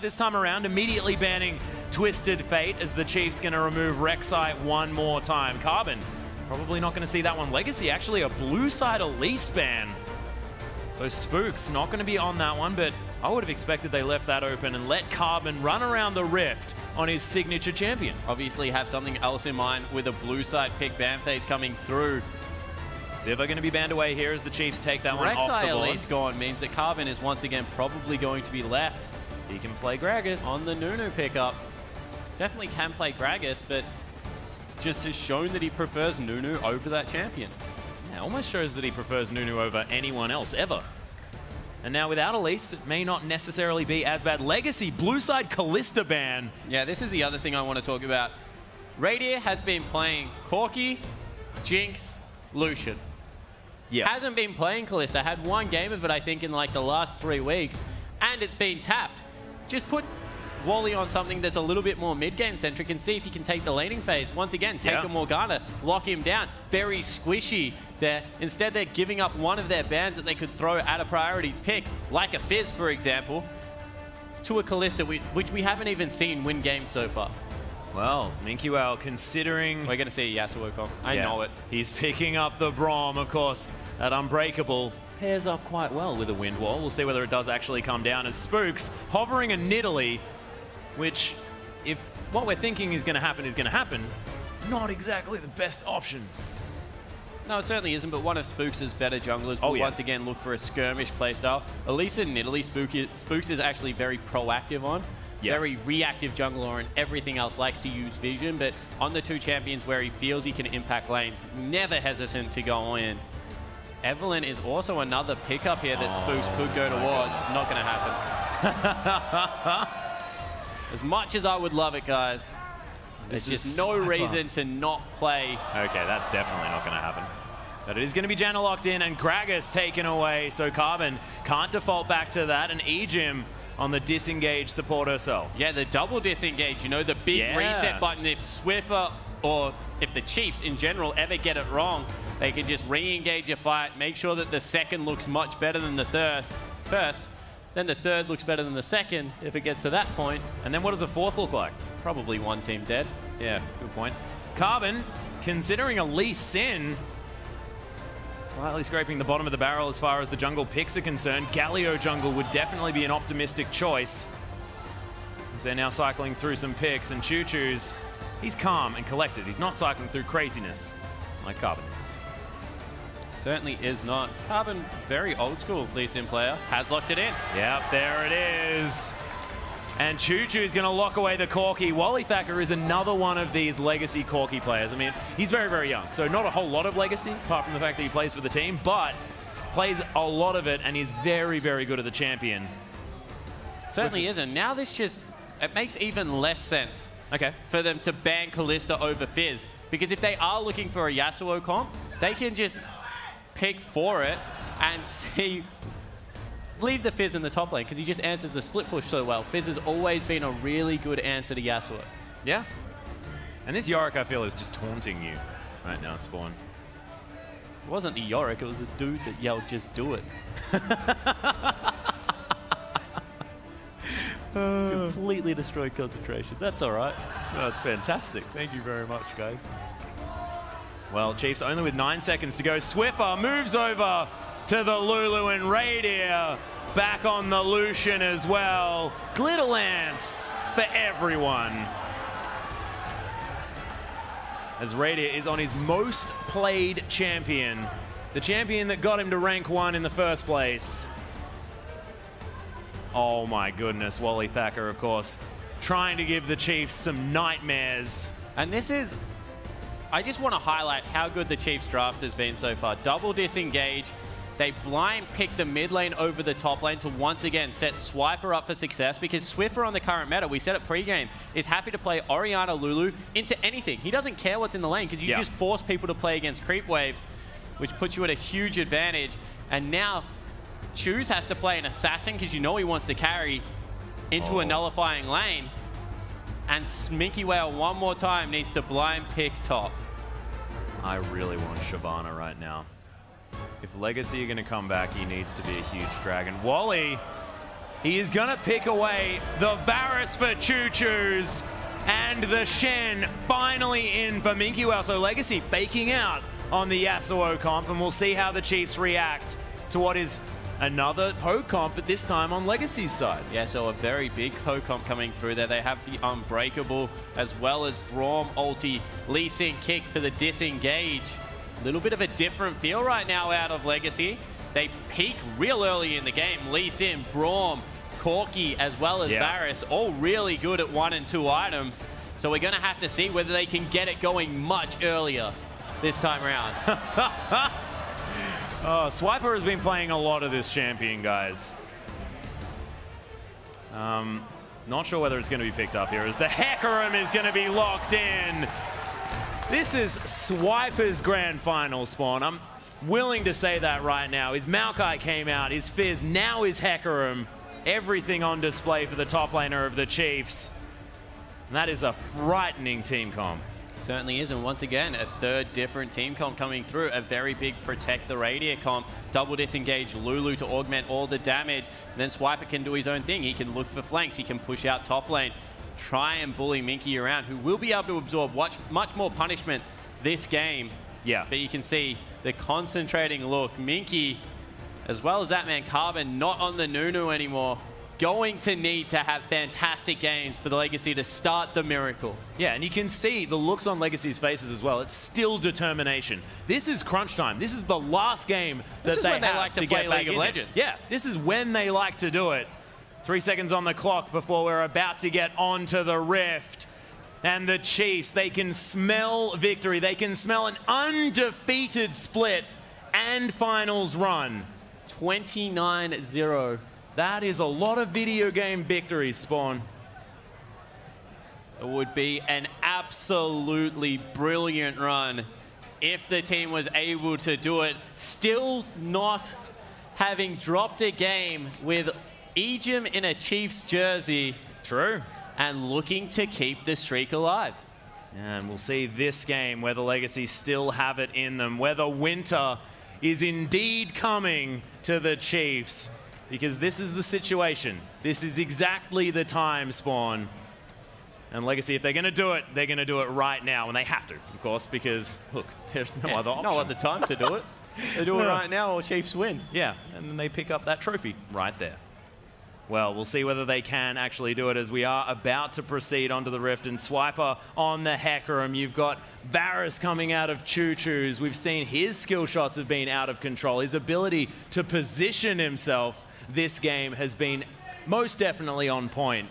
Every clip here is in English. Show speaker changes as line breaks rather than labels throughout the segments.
this time around, immediately banning Twisted Fate as the Chiefs going to remove Rek'Sai one more time. Carbon, probably not going to see that one. Legacy, actually a blue side Elise ban. So Spooks not going to be on that one, but I would have expected they left that open and let Carbon run around the Rift on his signature champion.
Obviously have something else in mind with a blue side pick ban phase coming through.
Sivir going to be banned away here as the Chiefs take that one off the board.
Elise gone means that Carbon is once again probably going to be left.
He can play Gragas.
On the Nunu pickup. Definitely can play Gragas, but just has shown that he prefers Nunu over that champion.
Yeah, almost shows that he prefers Nunu over anyone else ever. And now without Elise, it may not necessarily be as bad. Legacy, blue side Kalista ban.
Yeah, this is the other thing I want to talk about. Radier has been playing Corki, Jinx, Lucian.
Yeah.
Hasn't been playing Kalista. Had one game of it, I think, in like the last 3 weeks. And it's been tapped. Just put Wally on something that's a little bit more mid-game centric and see if you can take the laning phase. Once again, take a Morgana, lock him down. Very squishy there. Instead, they're giving up one of their bans that they could throw at a priority pick, like a Fizz, for example, to a Kalista, which we haven't even seen win games so far.
Well, Minkyuel, considering...
We're going to see a Yasuo comp. I know it.
He's picking up the Braum, of course, at Unbreakable. Pairs up quite well with a Wind Wall. We'll see whether it does actually come down as Spooks hovering a Nidalee, which, if what we're thinking is going to happen, not exactly the best option.
No, it certainly isn't, but one of Spooks' better junglers will once again look for a skirmish playstyle. Elise and Nidalee, Spooks is actually very proactive on. Very reactive jungler and everything else, likes to use vision, but on the two champions where he feels he can impact lanes, never hesitant to go in. Evelyn is also another pickup here that Spooks could go towards. Not going to happen. As much as I would love it, guys, there's just no reason to not play.
Okay, that's definitely not going to happen. But it is going to be Janna locked in and Gragas taken away, so Carbon can't default back to that, and Ejim on the disengage support herself.
Yeah, the double disengage, you know, the big reset button. If Swiffer or if the Chiefs in general ever get it wrong, they can just re-engage a fight, make sure that the second looks much better than the first, then the third looks better than the second if it gets to that point.
And then what does the fourth look like?
Probably one team dead.
Yeah, good point. Carbon, considering a Lee Sin, slightly scraping the bottom of the barrel as far as the jungle picks are concerned. Galio jungle would definitely be an optimistic choice, as they're now cycling through some picks, and Choo Choo's, he's calm and collected. He's not cycling through craziness like Carbon is.
Certainly is not. Carbon, very old school Lee Sin player, has locked it in.
Yep, there it is. And Choo Choo's going to lock away the Corki. Wally Thacker is another one of these legacy Corki players. I mean, he's very, very young, so not a whole lot of legacy, apart from the fact that he plays for the team, but plays a lot of it and is very, very good at the champion.
Certainly is, and now this just, it makes even less sense for them to ban Kalista over Fizz, because if they are looking for a Yasuo comp, they can just pick for it and see... Leave the Fizz in the top lane because he just answers the split push so well. Fizz has always been a really good answer to Yasuo.
Yeah. And this Yorick, I feel, is just taunting you right now, Spawn.
It wasn't the Yorick, it was the dude that yelled, "Just do it." Completely destroyed concentration. That's all right.
Oh, that's fantastic. Thank you very much, guys. Well, Chiefs only with 9 seconds to go. Swiffer moves over to the Lulu, and Radier back on the Lucian as well. Glitterlance for everyone, as Radier is on his most played champion, the champion that got him to rank 1 in the first place. Oh my goodness, Wally Thacker, of course, trying to give the Chiefs some nightmares.
And this is, I just want to highlight how good the Chiefs draft has been so far. Double disengage. They blind pick the mid lane over the top lane to once again set Swiper up for success, because Swiffer on the current meta, we said it pre-game, is happy to play Orianna Lulu into anything. He doesn't care what's in the lane because you just force people to play against creep waves, which puts you at a huge advantage. And now Choose has to play an assassin because you know he wants to carry into a nullifying lane. And Sminky Whale one more time needs to blind pick top.
I really want Shyvana right now. If Legacy are going to come back, he needs to be a huge dragon. Wally He is going to pick away the Varus for Choo Choos. And the Shen finally in for Minky. So Legacy faking out on the Yasuo comp. And we'll see how the Chiefs react to what is another poke comp, but this time on Legacy's side. Yeah, so a very big poke comp coming through there. They have the Unbreakable as well as Braum ulti. Lee Sin kick for the disengage. A little bit of a different feel right now out of Legacy. They peak real early in the game. Lee Sin, Braum, Corki, as well as Varus, all really good at 1 and 2 items. So we're going to have to see whether they can get it going much earlier this time around. Oh, Swiper has been playing a lot of this champion, guys. Not sure whether it's going to be picked up here, as the Hecarim is going to be locked in. This is Swiper's grand final spawn. I'm willing to say that right now. His Maokai came out, his Fizz, now his Hecarim. Everything on display for the top laner of the Chiefs. And that is a frightening team comp.
Certainly is, and once again, a third different team comp coming through. A very big protect the Radiant comp. Double disengage Lulu to augment all the damage. And then Swiper can do his own thing. He can look for flanks. He can push out top lane. Try and bully Minky around, who will be able to absorb much more punishment this game.
Yeah.
But you can see the concentrating look. Minky, as well as that man Carbon, not on the Nunu anymore. Going to need to have fantastic games for the Legacy to start the miracle.
Yeah, and you can see the looks on Legacy's faces as well. It's still determination. This is crunch time. This is the last game that they have
like to
get
play League
back
of Legends.
Yeah, this is when they like to do it. 3 seconds on the clock before we're about to get onto the Rift. And the Chiefs, they can smell victory. They can smell an undefeated split and finals run.
29-0.
That is a lot of video game victories, Spawn.
It would be an absolutely brilliant run if the team was able to do it. Still not having dropped a game with Ejim in a Chiefs jersey.
True.
And looking to keep the streak alive.
And we'll see this game where the Legacy still have it in them, whether winter is indeed coming to the Chiefs. Because this is the situation. This is exactly the time, Spawn. And Legacy, if they're going to do it, they're going to do it right now. And they have to, of course, because, look, there's no other option.
No other time to do it. They do it right now or Chiefs win.
Yeah, and then they pick up that trophy right there. Well, we'll see whether they can actually do it, as we are about to proceed onto the Rift. And Swiper on the Hecarim. You've got Varus coming out of Choo Choos. We've seen his skill shots have been out of control. His ability to position himself this game has been most definitely on point.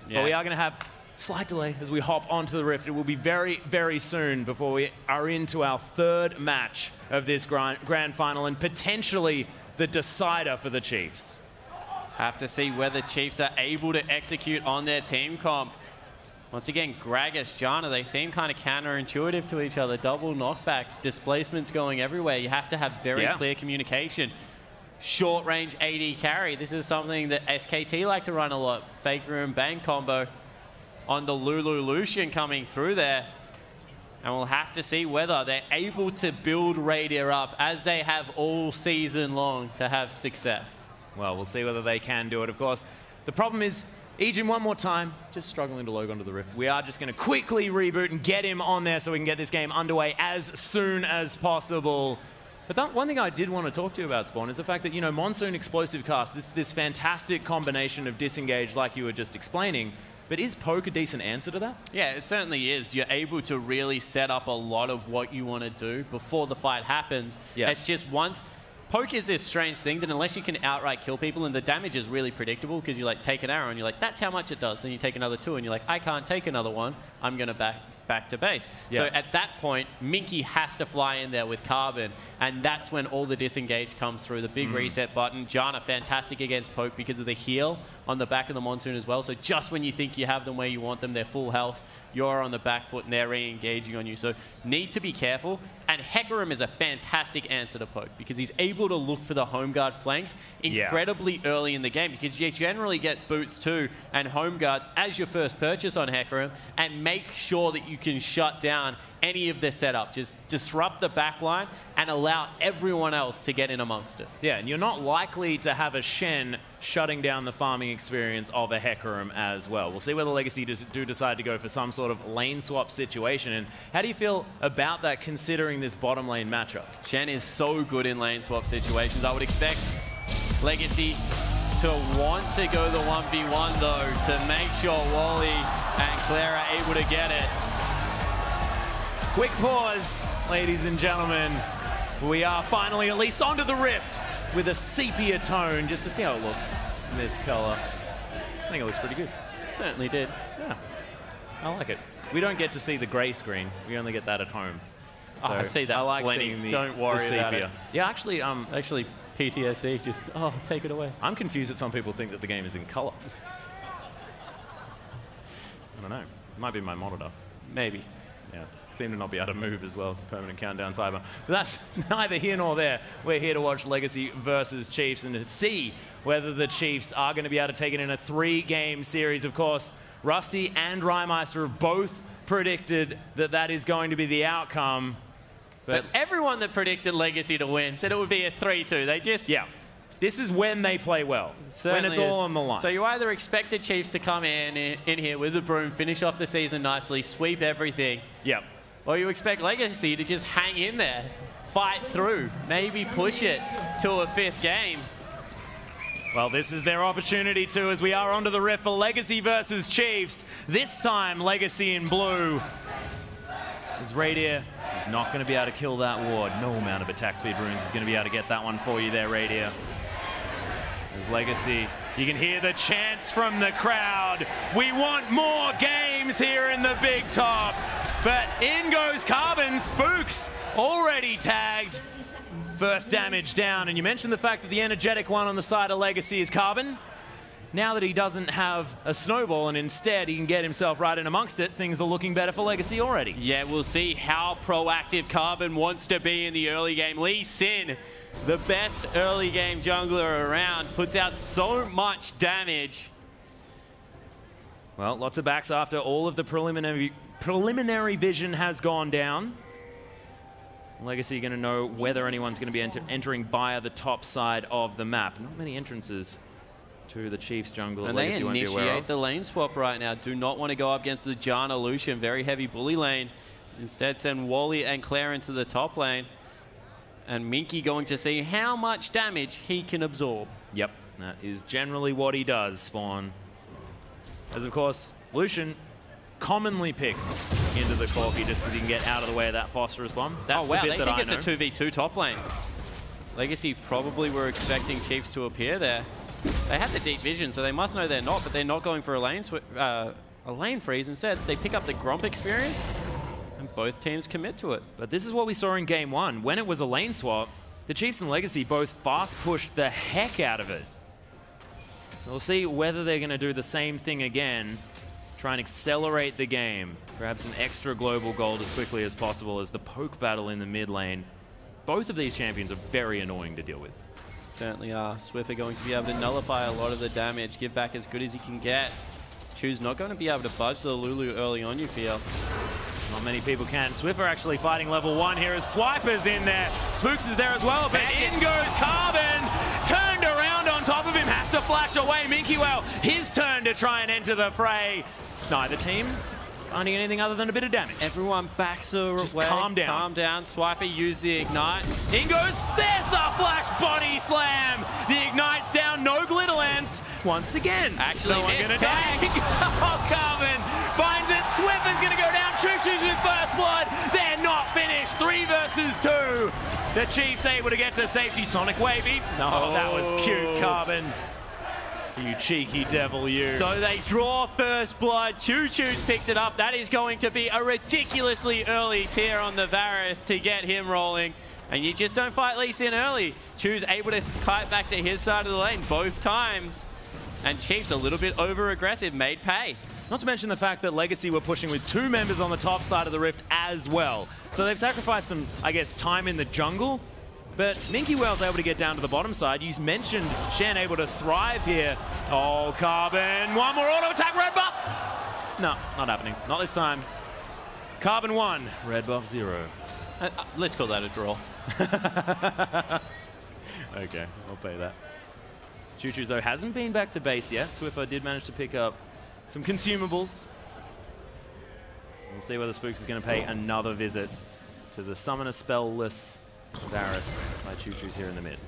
Yeah. But we are going to have slight delay as we hop onto the Rift. It will be very, very soon before we are into our third match of this grand final and potentially the decider for the Chiefs.
Have to see whether Chiefs are able to execute on their team comp. Once again, Gragas, Janna, they seem kind of counterintuitive to each other. Double knockbacks, displacements going everywhere. You have to have very clear communication. Short range AD carry. This is something that SKT like to run a lot. Faker and Bang combo on the Lulu Lucian coming through there. And we'll have to see whether they're able to build Radiant up as they have all season long to have success.
Well, we'll see whether they can do it, of course. The problem is, Ejim one more time, just struggling to log onto the Rift. We are just going to quickly reboot and get him on there so we can get this game underway as soon as possible. But one thing I did want to talk to you about, Spawn, is the fact that, you know, Monsoon Explosive Cast, it's this fantastic combination of disengage like you were just explaining, but is poke a decent answer to that?
Yeah, it certainly is. You're able to really set up a lot of what you want to do before the fight happens. Yeah. It's just once... Poke is this strange thing that unless you can outright kill people, and the damage is really predictable because you like take an arrow and you're like, that's how much it does. Then you take another 2 and you're like, I can't take another 1. I'm going to back to base. Yeah. So at that point, Minky has to fly in there with Carbon, and that's when all the disengage comes through. The big reset button. Janna, fantastic against Poke because of the heal on the back of the Monsoon as well. So just when you think you have them where you want them, they're full health, you're on the back foot and they're re-engaging on you. So need to be careful. And Hecarim is a fantastic answer to Poke because he's able to look for the home guard flanks incredibly early in the game, because you generally get boots 2 and home guards as your first purchase on Hecarim and make sure that you can shut down any of their setup. Just disrupt the backline and allow everyone else to get in amongst it.
Yeah, and you're not likely to have a Shen shutting down the farming experience of a Hecarim as well. We'll see whether Legacy do decide to go for some sort of lane swap situation. And how do you feel about that considering this bottom lane matchup?
Shen is so good in lane swap situations. I would expect Legacy to want to go the 1v1 though, to make sure Wally and Claire are able to get it.
Quick pause, ladies and gentlemen. We are finally at least onto the Rift with a sepia tone, just to see how it looks in this color. I think it looks pretty good.
Certainly did.
Yeah, I like it. We don't get to see the gray screen. We only get that at home. So
I see that.
I like
plenty.
seeing
Don't worry about it.
Yeah, actually,
PTSD, just, oh, take it away.
I'm confused that some people think that the game is in color. I don't know. It might be my monitor.
Maybe.
Yeah. Seem to not be able to move as well as a permanent countdown timer. But that's neither here nor there. We're here to watch Legacy versus Chiefs and to see whether the Chiefs are going to be able to take it in a 3-game series. Of course, Rusty and Rymeister have both predicted that that is going to be the outcome.
But everyone that predicted Legacy to win said it would be a 3-2. They just...
Yeah. This is when they play well, when it's all on the line.
So you either expect the Chiefs to come in here with the broom, finish off the season nicely, sweep everything.
Yep.
Or you expect Legacy to just hang in there, fight through, maybe push it to a 5th game.
Well, this is their opportunity too, as we are onto the Rift for Legacy versus Chiefs. This time, Legacy in blue. As Radier is not going to be able to kill that ward. No amount of attack speed runes is going to be able to get that one for you there, Radier. As Legacy, you can hear the chants from the crowd. We want more games here in the big top. But in goes Carbon. Spooks already tagged. First damage down. And you mentioned the fact that the energetic one on the side of Legacy is Carbon. Now that he doesn't have a snowball and instead he can get himself right in amongst it, things are looking better for Legacy already.
Yeah, we'll see how proactive Carbon wants to be in the early game. Lee Sin, the best early game jungler around, puts out so much damage.
Well, lots of backs after all of the preliminary vision has gone down. Legacy going to know whether anyone's going to be entering via the top side of the map. Not many entrances to the Chiefs jungle.
And they initiate the lane swap right now. Do not want to go up against the Janna Lucian. Very heavy bully lane. Instead send Wally and Claire into the top lane. And Minky going to see how much damage he can absorb.
Yep, that is generally what he does, Spawn. As of course, Lucian commonly picked into the Corki just because he can get out of the way of that phosphorus bomb. That's
oh wow,
the bit
they
that
think it's a 2v2 top lane. Legacy probably were expecting Chiefs to appear there. They have the deep vision, so they must know they're not, but they're not going for a lane freeze. Instead, they pick up the Gromp experience, and both teams commit to it.
But this is what we saw in Game 1. When it was a lane swap, the Chiefs and Legacy both fast pushed the heck out of it. So we'll see whether they're going to do the same thing again, try and accelerate the game. Perhaps an extra global gold as quickly as possible as the poke battle in the mid lane. Both of these champions are very annoying to deal with.
Certainly are. Swiffer going to be able to nullify a lot of the damage, give back as good as he can get. Chu's not going to be able to budge the Lulu early on, you feel.
Not many people can. Swiffer actually fighting level 1 here as Swiper's in there. Spooks is there as well, but in goes Carbon. Turned around on top of him, has to flash away. Minky Well, his turn to try and enter the fray. Neither team finding anything other than a bit of damage.
Everyone backs away.
Just calm down.
Calm down. Swiper used the ignite.
In goes, there's the flash body slam. The ignite's down, no glitter lance. Once again,
actually,
no one gonna tag. Oh, Carbon finds it. Swiffer's gonna go down. Choo-choo's with first blood. They're not finished. 3 versus 2. The Chiefs able to get to safety. Sonic Wavy. No, that was cute, Carbon. You cheeky devil, you.
So they draw first blood. Choo-Choo picks it up. That is going to be a ridiculously early tier on the Varus to get him rolling. And you just don't fight Lee Sin early. Choo's able to kite back to his side of the lane both times. And Chiefs a little bit over-aggressive, made pay.
Not to mention the fact that Legacy were pushing with 2 members on the top side of the Rift as well. So they've sacrificed some, I guess, time in the jungle. But Minky Well's able to get down to the bottom side. You mentioned Shen able to thrive here. Oh, Carbon. One more auto attack, red buff. No, not happening. Not this time. Carbon 1, red buff 0.
Let's call that a draw.
Okay, I'll pay that. Choo-Choo, though, hasn't been back to base yet. Swiffer did manage to pick up some consumables. We'll see whether Spooks is going to pay another visit to the Summoner Spell-less Varus by Choo-Choo's here in the mid.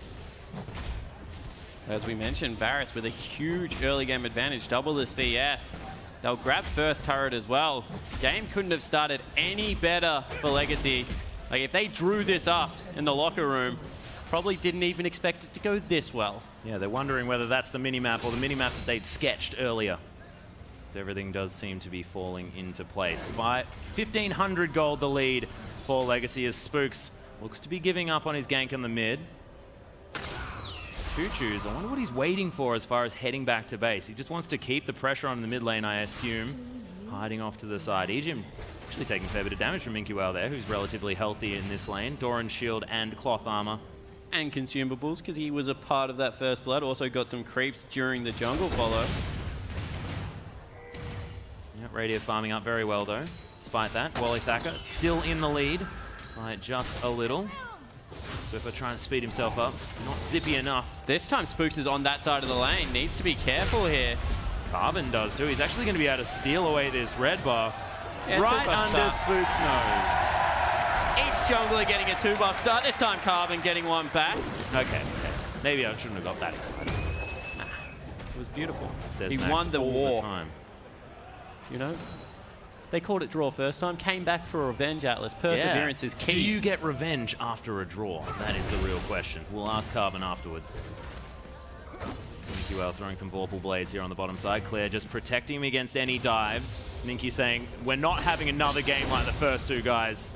As we mentioned, Varus with a huge early game advantage, double the CS. They'll grab first turret as well. Game couldn't have started any better for Legacy. Like, if they drew this up in the locker room, probably didn't even expect it to go this well.
Yeah, they're wondering whether that's the minimap or the minimap that they'd sketched earlier. So everything does seem to be falling into place. By 1,500 gold the lead for Legacy as Spooks looks to be giving up on his gank in the mid. Choo-Choo's, I wonder what he's waiting for as far as heading back to base. He just wants to keep the pressure on in the mid lane, I assume. Hiding off to the side. Ejim actually taking a fair bit of damage from Minky Wow there, who's relatively healthy in this lane. Doran shield and cloth armor.
And consumables, because he was a part of that first blood. Also got some creeps during the jungle follow.
Yep, Radio farming up very well though. Despite that, Wally Thacker still in the lead by just a little. Swiffer trying to speed himself up. Not zippy enough.
This time Spooks is on that side of the lane. Needs to be careful here.
Carbon does too. He's actually going to be able to steal away this red buff.
Yeah,
right under Spooks' nose.
Each jungler getting a 2-buff start. This time Carbon getting one back.
Okay. Maybe I shouldn't have got that excited.
Nah, it was beautiful.
Says
He
Max
won the
all
war.
The time.
You know, they called it draw first time, came back for revenge, Atlas. Perseverance is key.
Do you get revenge after a draw? That is the real question. We'll ask Carbon afterwards. Minky throwing some Vorpal Blades here on the bottom side. Claire just protecting him against any dives. Minky saying, we're not having another game like the first two, guys.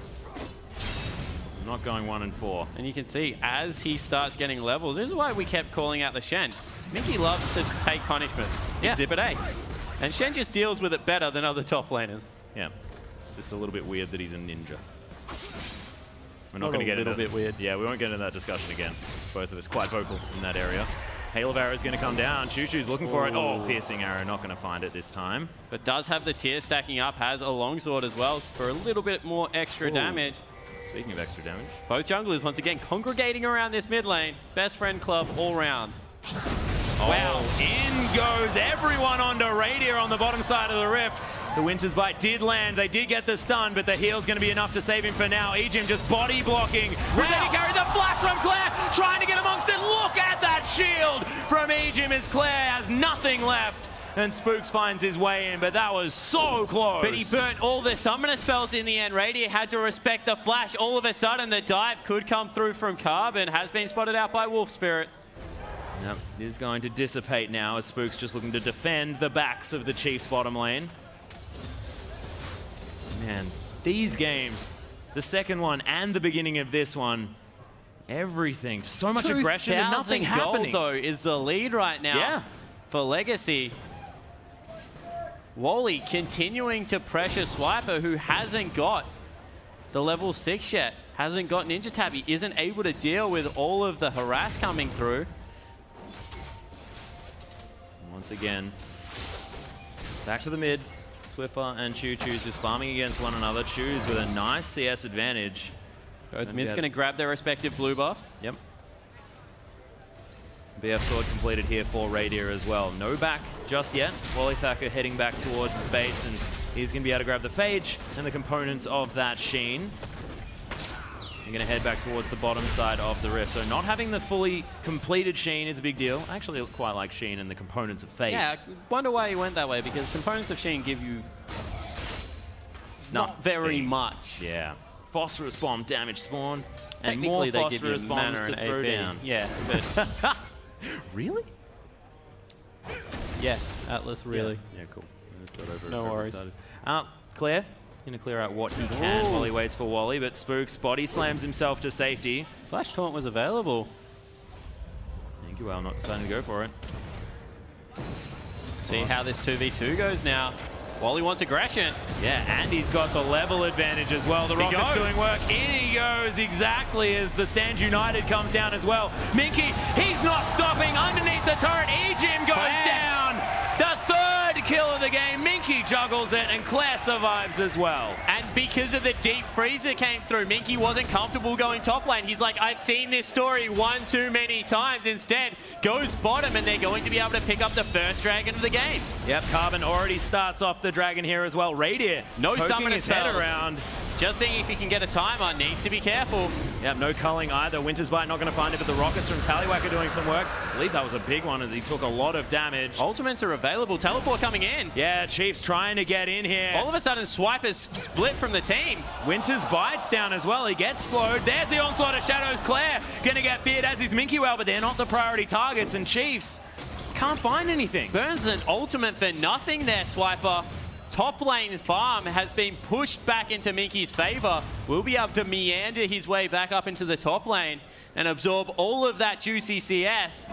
I'm not going 1 and 4.
And you can see, as he starts getting levels, this is why we kept calling out the Shen. Minky loves to take punishment.
Yeah.
Exhibit A. And Shen just deals with it better than other top laners.
Yeah. It's just a little bit weird that he's a ninja. We're
not
going to get into
a little bit weird.
Yeah, we won't get into that discussion again. Both of us quite vocal in that area. Hail of Arrow is going to come down. Choo-Choo's looking for it. Oh, Piercing Arrow, not going to find it this time.
But does have the tier stacking up, has a longsword as well for a little bit more extra damage.
Speaking of extra damage.
Both junglers, once again, congregating around this mid lane. Best friend club all round.
Wow, in goes everyone onto Radier on the bottom side of the rift. The Winter's Bite did land. They did get the stun, but the heal's going to be enough to save him for now. Ejim just body blocking. Wow. Carry the flash from Claire, trying to get amongst it. Look at that shield from Ejim as Claire has nothing left. And Spooks finds his way in, but that was so close.
But he burnt all the summoner spells in the end. Radier had to respect the flash. All of a sudden, the dive could come through from Carbon. Has been spotted out by Wolf Spirit.
Yep, is going to dissipate now as Spooks just looking to defend the backs of the Chiefs' bottom lane. Man, these games, the second one and the beginning of this one, everything, so much aggression and nothing happening.
Gold, though, is the lead right now for Legacy. Wally continuing to pressure Swiper, who hasn't got the level 6 yet, hasn't got Ninja Tab. He isn't able to deal with all of the harass coming through.
Once again, back to the mid. Swiffer and Choo-Choo's just farming against one another. Choo's with a nice CS advantage.
Both mids going to grab their respective blue buffs.
Yep. BF Sword completed here for Radier as well. No back just yet. Wally Thacker heading back towards his base, and he's going to be able to grab the Phage and the components of that Sheen. You're going to head back towards the bottom side of the rift. So not having the fully completed Sheen is a big deal. I actually quite like Sheen and the components of Phage.
Yeah, I wonder why he went that way, because components of Sheen give you not very much.
Yeah. Phosphorus Bomb damage spawn, and
Technically,
more
they
Phosphorus
give you
Bombs
mana
to
and
throw
AP.
down.
Yeah, but
Really?
yes, Atlas, really.
Yeah, cool.
No worries.
Claire, going to clear out what he can while he waits for Wally, but Spooks body slams himself to safety.
Flash Taunt was available.
Thank you, well, not deciding to go for it.
See how this 2v2 goes now. Wally wants aggression.
Yeah, and he's got the level advantage as well. The Rocket's doing work. In he goes exactly as the Stand United comes down as well. Minky, he's not stopping underneath the turret. Ejim goes down. The third kill of the game. Minky juggles it, and Claire survives as well.
And because of the deep freeze that came through, Minky wasn't comfortable going top lane. He's like, I've seen this story one too many times. Instead, goes bottom, and they're going to be able to pick up the first dragon of the game.
Yep, Carbon already starts off the dragon here as well. Radier,
no summon
his head around.
Just seeing if he can get a time on. Needs to be careful.
Yep, no culling either. Winter's Bite not going to find it, but the rockets from Tallywhack are doing some work. I believe that was a big one as he took a lot of damage.
Ultimates are available. Teleport coming in.
Yeah, Chiefs trying to get in here.
All of a sudden, Swiper's split from the team.
Winter's Bite's down as well. He gets slowed. There's the onslaught of Shadows. Claire going to get feared, as is Minky Well, but they're not the priority targets, and Chiefs can't find anything.
Burns an ultimate for nothing there, Swiper. Top lane farm has been pushed back into Minky's favor. Will be able to meander his way back up into the top lane and absorb all of that juicy CS.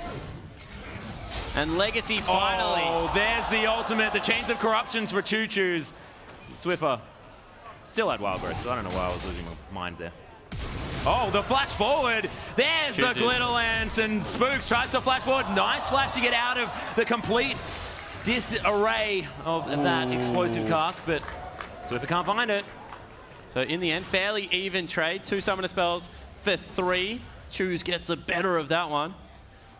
And Legacy finally.
Oh, there's the ultimate. The Chains of Corruptions for Choo Choo's. Swiffer still had Wild Growth, so I don't know why I was losing my mind there. Oh, the flash forward. There's the Glitter Lance, and Spooks tries to flash forward. Nice flash to get out of the complete disarray of that explosive cask, but Swiffer can't find it.
So in the end, fairly even trade. 2 summoner spells for 3. Choose gets the better of that one.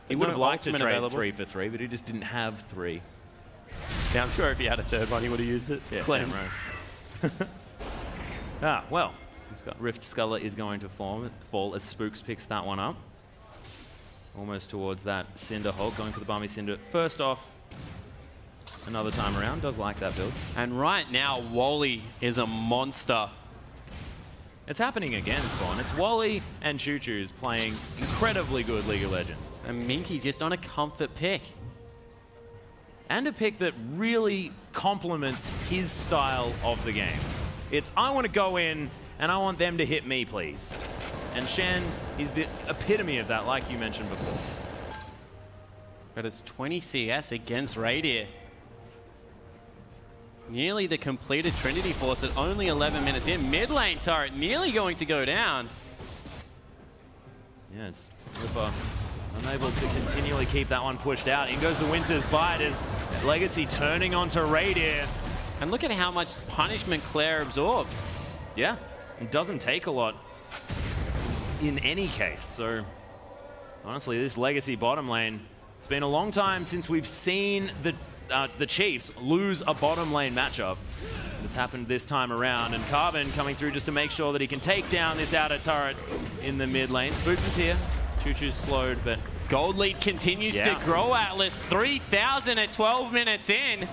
He would have liked to trade 3 for 3, but he just didn't have 3.
Yeah, I'm sure if he had a third one, he would have used it.
Yeah, right. Well, Rift Sculler is going to fall as Spooks picks that one up. Almost towards that Cinder Hog, going for the Balmy Cinder. First off, another time around, does like that build.
And right now, Wally is a monster.
It's happening again, Spawn. It's Wally and Choo Choo's playing incredibly good League of Legends.
And Minky just on a comfort pick.
And a pick that really complements his style of the game. It's, I want to go in and I want them to hit me, please. And Shen is the epitome of that, like you mentioned before.
But it's 20 CS against Radier. Nearly the completed Trinity Force at only 11 minutes in. Mid lane turret nearly going to go down.
Yes, Ripper unable to continually keep that one pushed out. In goes the Winter's Bite as Legacy turning onto Radier.
And look at how much punishment Claire absorbs.
Yeah, it doesn't take a lot in any case. So honestly, this Legacy bottom lane, it's been a long time since we've seen the Chiefs lose a bottom lane matchup. It's happened this time around, and Carbon coming through just to make sure that he can take down this outer turret in the mid lane. Spooks is here. Choo Choo's slowed, but
gold lead continues to grow, Atlas. 3,000 at 12 minutes in.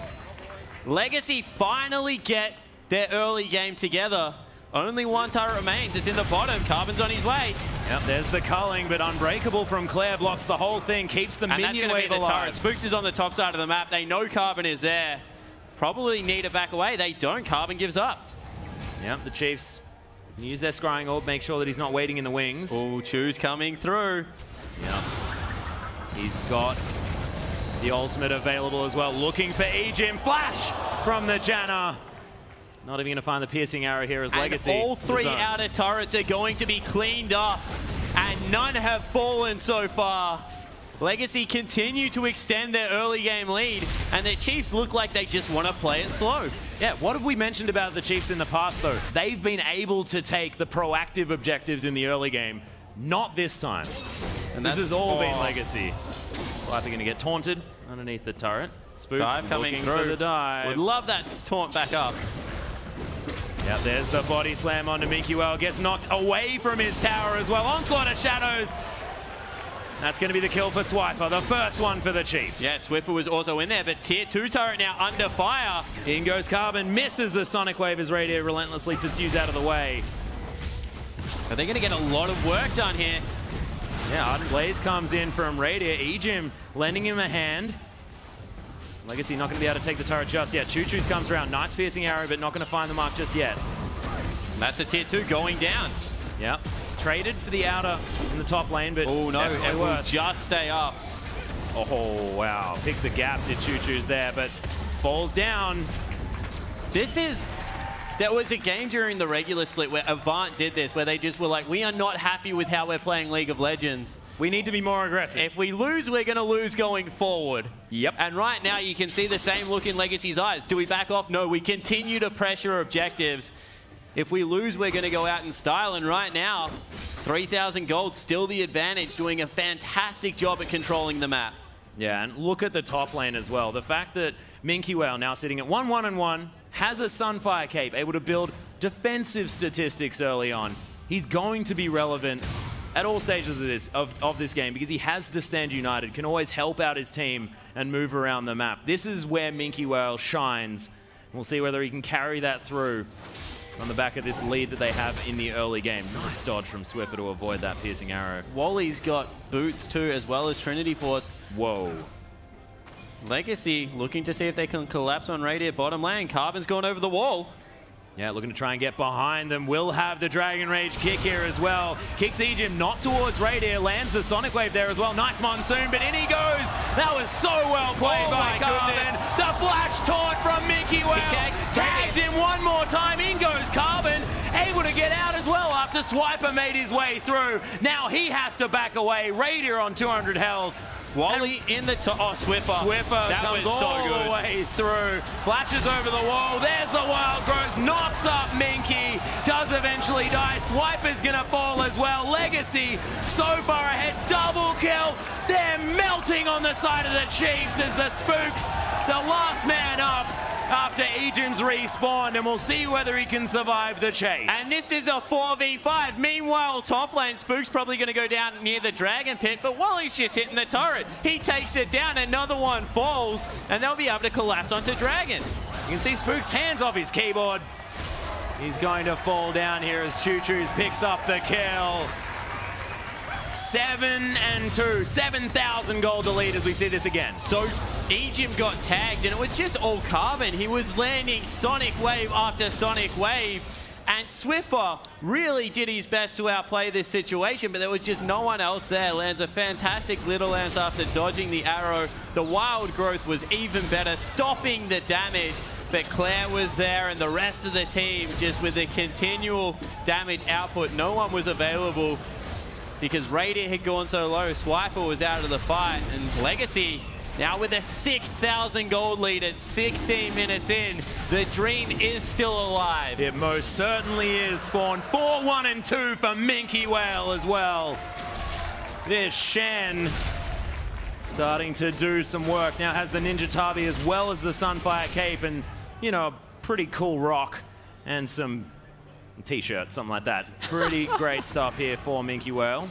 Legacy finally get their early game together. Only one turret remains. It's in the bottom. Carbon's on his way.
Yep, there's the culling, but Unbreakable from Claire blocks the whole thing, keeps the minion wave alive.
Spooks is on the top side of the map. They know Carbon is there. Probably need to back away. They don't. Carbon gives up.
Yep, the Chiefs use their scrying orb, make sure that he's not waiting in the wings.
Oh, Choo's coming through.
Yep. He's got the ultimate available as well. Looking for E-Gym. Flash from the Janna. Not even going to find the piercing arrow here as Legacy.
And all 3 outer turrets are going to be cleaned up, and none have fallen so far. Legacy continue to extend their early game lead, and the Chiefs look like they just want to play it slow.
Yeah, what have we mentioned about the Chiefs in the past, though? They've been able to take the proactive objectives in the early game. Not this time. And this has all been Legacy. Swiper going to get taunted underneath the turret. Spooks
dive coming through.
For the dive.
Would love that taunt back up.
Yeah, there's the body slam onto Minky Well. Gets knocked away from his tower as well. Onslaught of Shadows. That's going to be the kill for Swiper, the first one for the Chiefs.
Yeah, Swiffer was also in there, but Tier 2 turret now under fire.
In goes Carbon, misses the Sonic Wave as Radier relentlessly pursues out of the way.
Are they going to get a lot of work done here?
Yeah, Ardent Blaze comes in from Radier. E-Gym lending him a hand. Legacy not going to be able to take the turret just yet. Choo Choo's comes around. Nice piercing arrow, but not going to find the mark just yet.
That's a Tier 2 going down.
Yep. Traded for the outer in the top lane, but
oh no, it will just stay up.
Oh, wow. Pick the gap to Choo Choo's there, but falls down.
There was a game during the regular split where Avant did this, where they just were like, we are not happy with how we're playing League of Legends.
We need to be more aggressive.
If we lose, we're going to lose going forward.
Yep.
And right now, you can see the same look in Legacy's eyes. Do we back off? No, we continue to pressure objectives. If we lose, we're going to go out in style. And right now, 3,000 gold, still the advantage, doing a fantastic job at controlling the map.
Yeah, and look at the top lane as well. The fact that Minky Whale now sitting at 1-1-1, has a Sunfire cape, able to build defensive statistics early on. He's going to be relevant at all stages of this game because he has to stand united, can always help out his team and move around the map. This is where Minky Whale shines. We'll see whether he can carry that through on the back of this lead that they have in the early game. Nice dodge from Swiffer to avoid that piercing arrow.
Wally's got boots too, as well as Trinity Forts.
Whoa.
Legacy looking to see if they can collapse on Radiant bottom lane. Carbon's gone over the wall.
Yeah, looking to try and get behind them. Will have the Dragon Rage kick here as well. Kicks Ejim not towards Radiant, lands the Sonic Wave there as well. Nice Monsoon, but in he goes. That was so well played by Carbon. The flash taunt from Minky Whale. Tags him one more time. In goes Carbon. Able to get out as well after Swiper made his way through. Now he has to back away. Radiant on 200 health.
Wally in the top. Oh, Swiffer.
Swiffer
that
comes
was
all the way through. Flashes over the wall. There's the wild growth. Knocks up Minky. Does eventually die. Swiper's going to fall as well. Legacy so far ahead. Double kill. They're melting on the side of the Chiefs as the Spooks, the last man up after Ejim's respawned, and we'll see whether he can survive the chase.
And this is a 4v5. Meanwhile, top lane, Spook's probably going to go down near the Dragon Pit, but Wally's just hitting the turret. He takes it down, another one falls, and they'll be able to collapse onto Dragon.
You can see Spook's hands off his keyboard. He's going to fall down here as Choo Choo's picks up the kill. 7-2, 7,000 gold to lead as we see this again.
So Ejim got tagged and it was just all Carbon. He was landing Sonic Wave after Sonic Wave, and Swiffer really did his best to outplay this situation, but there was just no one else there. Lands a fantastic little lance after dodging the arrow. The wild growth was even better, stopping the damage, but Claire was there and the rest of the team just with the continual damage output. No one was available because Radiant had gone so low. Swiper was out of the fight, and Legacy now with a 6,000 gold lead at 16 minutes in. The dream is still alive.
It most certainly is, Spawn. 4-1-2 for Minky Whale as well. This Shen starting to do some work. Now has the Ninja Tabi as well as the Sunfire Cape and, you know, a pretty cool rock and some t-shirt, something like that. Pretty great stuff here for Minky Whale.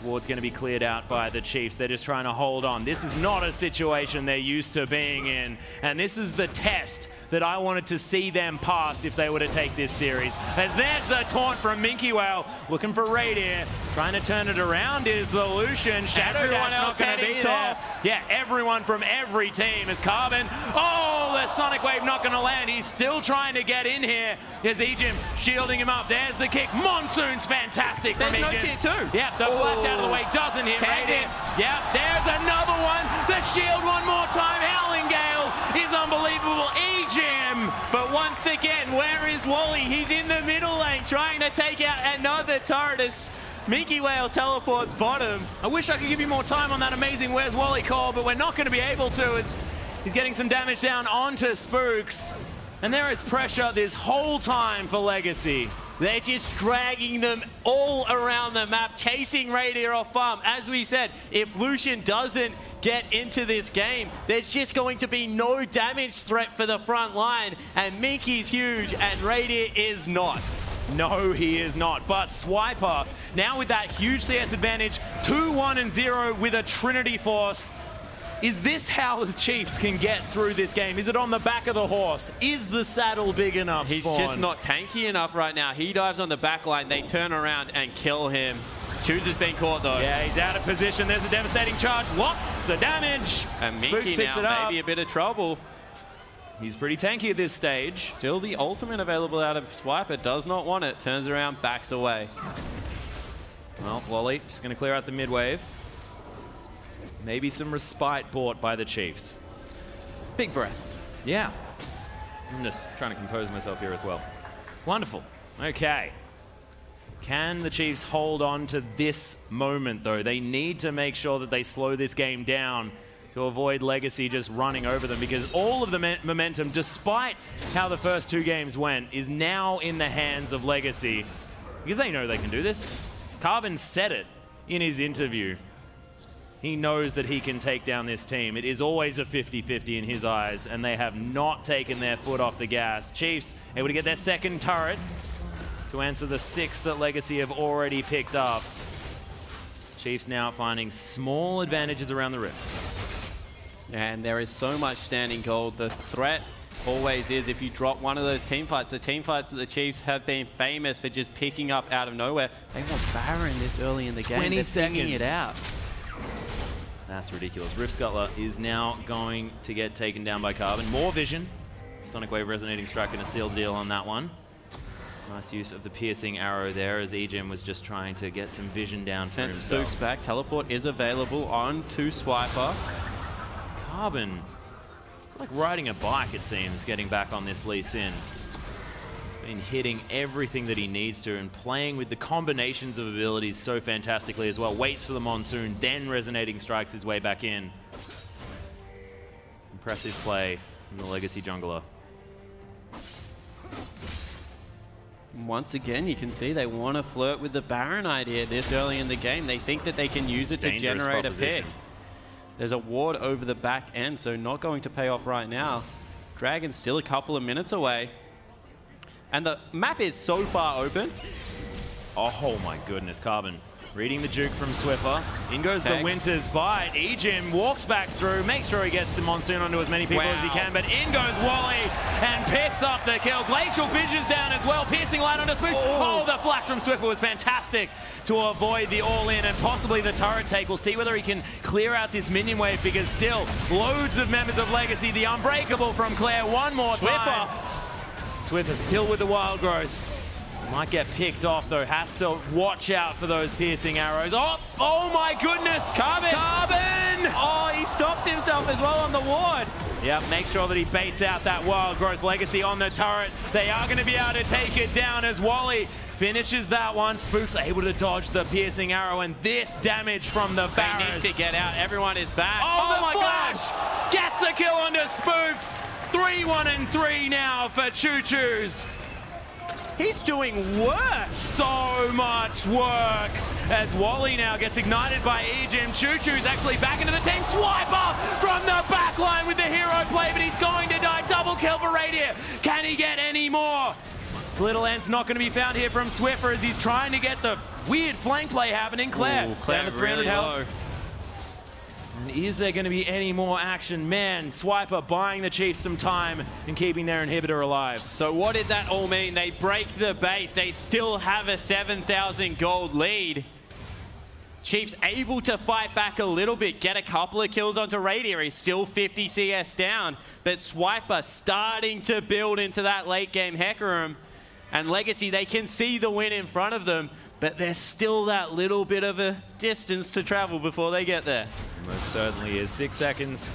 Ward's going to be cleared out by the Chiefs. They're just trying to hold on. This is not a situation they're used to being in, and this is the test that I wanted to see them pass if they were to take this series. As there's the taunt from Minky Whale, looking for Radiant. Trying to turn it around is the Lucian. Shadow Dash not going to be there. Yeah, everyone from every team is Carbon. Oh, the Sonic Wave not going to land. He's still trying to get in here. There's Ejim shielding him up. There's the kick. Monsoon's fantastic from Ejim.
There's no tier 2.
Yeah, the flash out of the way doesn't hit Radiant. Yeah, there's another one. The shield one more time. Howling Gale is unbelievable. Ejim.
But once again, where is Wally? He's in the middle lane trying to take out another turret as Minky Whale teleports bottom.
I wish I could give you more time on that amazing Where's Wally call, but we're not going to be able to as he's getting some damage down onto Spooks. And there is pressure this whole time for Legacy.
They're just dragging them all around the map, chasing Radiant off farm. As we said, if Lucian doesn't get into this game, there's just going to be no damage threat for the front line. And Minky's huge, and Radiant is not.
No, he is not. But Swiper, now with that huge CS advantage, 2-1-0 with a Trinity Force. Is this how the Chiefs can get through this game? Is it on the back of the horse? Is the saddle big enough,
He's
Spawn?
just not tanky enough right now. He dives on the back line. They turn around and kill him. Choose has been caught, though.
Yeah, he's out of position. There's a devastating charge. Lots of damage.
And
Spooks
Minky
picks it
now
up.
maybe a bit of trouble.
He's pretty tanky at this stage.
Still the ultimate available out of Swiper. Does not want it. Turns around, backs away.
Well, Wally just going to clear out the mid wave. Maybe some respite bought by the Chiefs.
Big breaths.
Yeah. I'm just trying to compose myself here as well. Wonderful. Okay. Can the Chiefs hold on to this moment, though? They need to make sure that they slow this game down to avoid Legacy just running over them, because all of the momentum, despite how the first two games went, is now in the hands of Legacy, because they know they can do this. Carbon said it in his interview. He knows that he can take down this team. It is always a 50-50 in his eyes, and they have not taken their foot off the gas. Chiefs able to get their second turret to answer the 6 that Legacy have already picked up. Chiefs now finding small advantages around the rim.
And there is so much standing gold. The threat always is if you drop one of those team fights. The team fights that the Chiefs have been famous for just picking up out of nowhere. They want Baron this early in the game.
20
They're
seconds.
singing it out.
That's ridiculous. Rift Scuttler is now going to get taken down by Carbon. More vision. Sonic Wave Resonating Strike and a sealed deal on that one. Nice use of the piercing arrow there as Ejim was just trying to get some vision down for himself.
Spooks back. Teleport is available on to Swiper.
Carbon, it's like riding a bike, it seems, getting back on this Lee Sin. He's been hitting everything that he needs to and playing with the combinations of abilities so fantastically as well. Waits for the Monsoon, then Resonating Strikes his way back in. Impressive play from the Legacy jungler.
Once again, you can see they want to flirt with the Baron idea this early in the game. They think that they can use it to generate a pick. There's a ward over the back end, so not going to pay off right now. Dragon's still a couple of minutes away. And the map is so far open.
Oh my goodness, Carbon. Reading the juke from Swiffer. In goes the Winter's Bite. Ejim walks back through, makes sure he gets the Monsoon onto as many people as he can, but in goes Wally and picks up the kill. Glacial Vision's down as well, piercing light onto Spooks. Oh, the flash from Swiffer was fantastic to avoid the all-in and possibly the turret take. We'll see whether he can clear out this minion wave, because still loads of members of Legacy. The Unbreakable from Claire one more time. Swiffer still with the wild growth. Might get picked off though, has to watch out for those piercing arrows. Oh my goodness, Carbon!
Oh, he stops himself as well on the ward.
Yep, make sure that he baits out that wild growth. Legacy on the turret. They are going to be able to take it down as Wally finishes that one. Spooks are able to dodge the piercing arrow, and this damage from the Barras.
They need to get out, everyone is back.
Oh the flash! Gets the kill onto Spooks. 3-1-3 now for Choo Choo's.
He's doing work.
So much work as Wally now gets ignited by Ejim. Choo Choo's actually back into the team. Swiper from the back line with the hero play, but he's going to die. Double kill for Radiant. Can he get any more? Little Ant's not going to be found here from Swiffer as he's trying to get the weird flank play happening. Claire,
ooh, Claire
down to 300
really
health.
low.
And is there going to be any more action? Man, Swiper buying the Chiefs some time and keeping their inhibitor alive.
So what did that all mean? They break the base. They still have a 7,000 gold lead. Chiefs able to fight back a little bit, get a couple of kills onto Radiant. He's still 50 CS down, but Swiper starting to build into that late game Hecarim. And Legacy, they can see the win in front of them, but there's still that little bit of a distance to travel before they get there.
Most certainly is. 6 seconds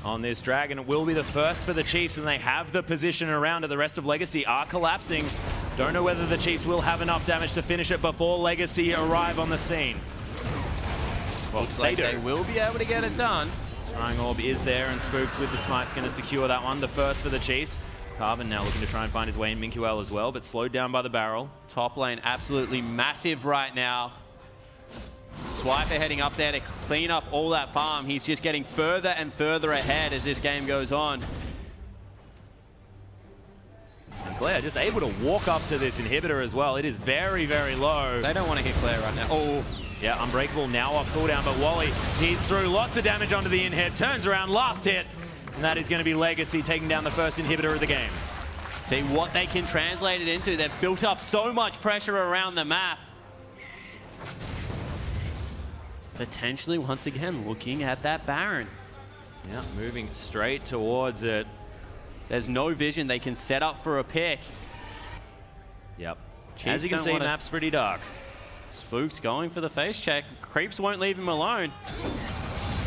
on this Dragon. It will be the first for the Chiefs, and they have the position around it. The rest of Legacy are collapsing. Don't know whether the Chiefs will have enough damage to finish it before Legacy arrive on the scene. Well,
looks like they will be able to get it done.
Scrying Orb is there, and Spooks with the Smite's going to secure that one. The first for the Chiefs. Carbon now looking to try and find his way in Minkuel as well, but slowed down by the barrel.
Top lane absolutely massive right now. Swiper heading up there to clean up all that farm. He's just getting further and further ahead as this game goes on.
And Claire just able to walk up to this inhibitor as well. It is very, very low.
They don't want to hit Claire right now. Oh.
Yeah, Unbreakable now off cooldown, but Wally, he's through lots of damage onto the in-hit. Turns around, last hit. And that is going to be Legacy taking down the first inhibitor of the game.
See what they can translate it into. They've built up so much pressure around the map. Potentially, once again, looking at that Baron.
Yeah, moving straight towards it.
There's no vision. They can set up for a pick.
Yep.
Chiefs
as you can see, map's pretty dark.
Spooks going for the face check. Creeps won't leave him alone.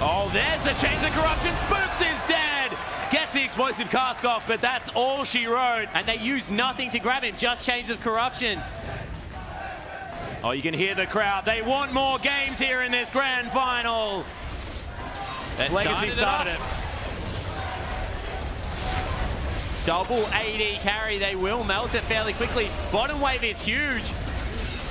Oh, there's the Chains of Corruption. Spooks is dead. Gets the explosive cask off, but that's all she wrote.
And they use nothing to grab him, just Chains of Corruption.
Oh, you can hear the crowd. They want more games here in this grand final. Legacy started it.
Double AD carry. They will melt it fairly quickly. Bottom wave is huge.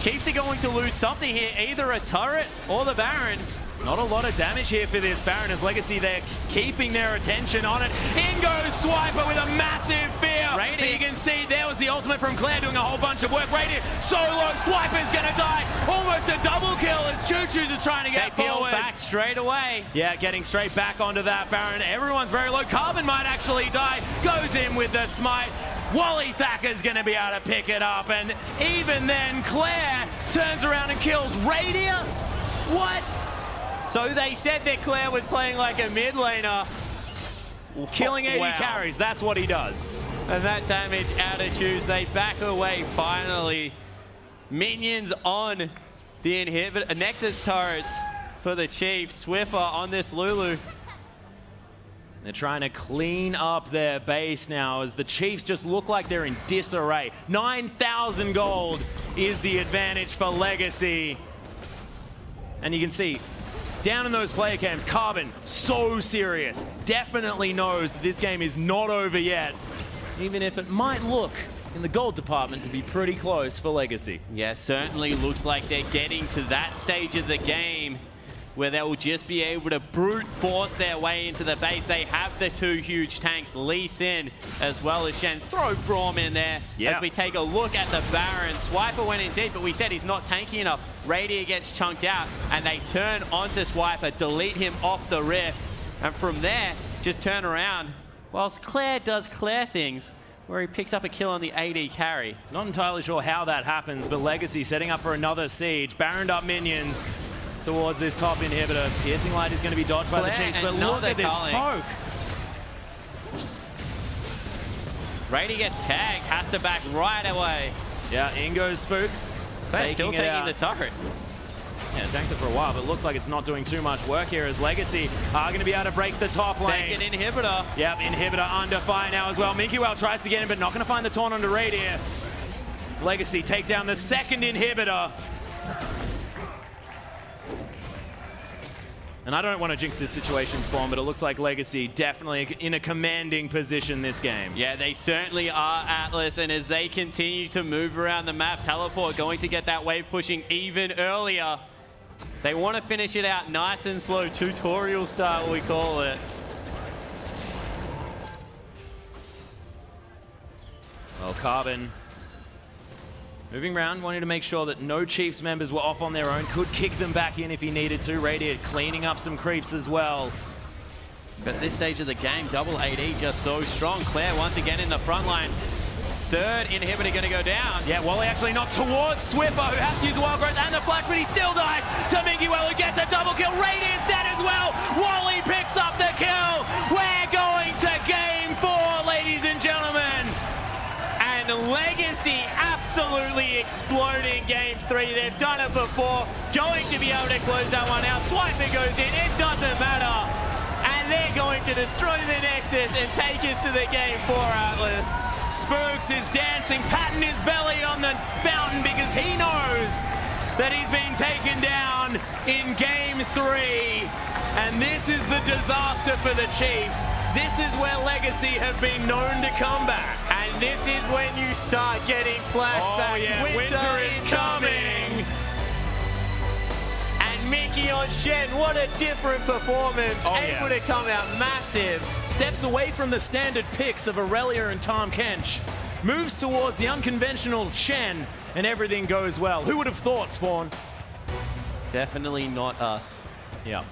Chiefs are going to lose something here, either a turret or the Baron.
Not a lot of damage here for this Baron as Legacy. They're keeping their attention on it. In goes Swiper with a massive fear.
Radiant.
But you can see there was the ultimate from Claire doing a whole bunch of work. Radiant so low. Swiper's going to die. Almost a double kill as Choo Choo's is trying to get forward.
Back straight away.
Yeah, getting straight back onto that Baron. Everyone's very low. Carbon might actually die. Goes in with the smite. Wally Thacker's going to be able to pick it up. And even then, Claire turns around and kills Radiant. What?
So they said that Claire was playing like a mid laner.
Killing 80 carries, that's what he does.
And that damage out of Choose. They back away finally. Minions on the inhibitor. Nexus turrets for the Chiefs. Swiffer on this Lulu.
They're trying to clean up their base now as the Chiefs just look like they're in disarray. 9,000 gold is the advantage for Legacy. And you can see, down in those player cams, Carbon, so serious. Definitely knows that this game is not over yet, even if it might look in the gold department to be pretty close for Legacy.
Yeah, certainly looks like they're getting to that stage of the game where they will just be able to brute force their way into the base. They have the two huge tanks, Lee Sin as well as Shen. Throw Braum in there as we take a look at the Baron. Swiper went in deep, but we said he's not tanky enough. Radiant gets chunked out, and they turn onto Swiper, delete him off the Rift, and from there, just turn around. Whilst Claire does Claire things, where he picks up a kill on the AD carry.
Not entirely sure how that happens, but Legacy setting up for another siege. Baroned up minions towards this top inhibitor. Piercing Light is going to be dodged by the Chiefs, but look at this poke.
Rady gets tagged, has to back right away.
Yeah, in goes Spooks.
They're still taking the turret.
Yeah, tanks it for a while, but it looks like it's not doing too much work here as Legacy are going to be able to break the top lane.
Second inhibitor.
Yep, inhibitor under fire now as well. Minky Well tries to get him, but not going to find the taunt onto Radiant. Legacy take down the second inhibitor. And I don't want to jinx this situation, Spawn, but it looks like Legacy definitely in a commanding position this game.
Yeah, they certainly are, Atlas, and as they continue to move around the map, Teleport going to get that wave pushing even earlier. They want to finish it out nice and slow, tutorial style we call it.
Well, Carbon moving around, wanting to make sure that no Chiefs members were off on their own. Could kick them back in if he needed to. Radiant cleaning up some creeps as well.
But at this stage of the game, double AD just so strong. Claire once again in the front line. Third inhibitor going to go down.
Yeah, Wally actually not towards Swiffer, who has to use the Wild Growth and the Flash, but he still dies to Minky Well, who gets a double kill. Radiant's dead as well. Wally picks up the kill. We're going to game 4, ladies and gentlemen.
And Legacy absolutely exploding game 3. They've done it before. Going to be able to close that one out. Swiper goes in. It doesn't matter. And they're going to destroy the Nexus and take us to the game 4, Atlas.
Spooks is dancing, patting his belly on the fountain because he knows that he's been taken down in game 3. And this is the disaster for the Chiefs. This is where Legacy have been known to come back.
And this is when you start getting flashbacks.
Oh yeah, winter is coming.
And Minky on Shen, what a different performance. Able to come out massive.
Steps away from the standard picks of Aurelia and Tom Kench. Moves towards the unconventional Shen, and everything goes well. Who would have thought, Spawn?
Definitely not us.
Yeah.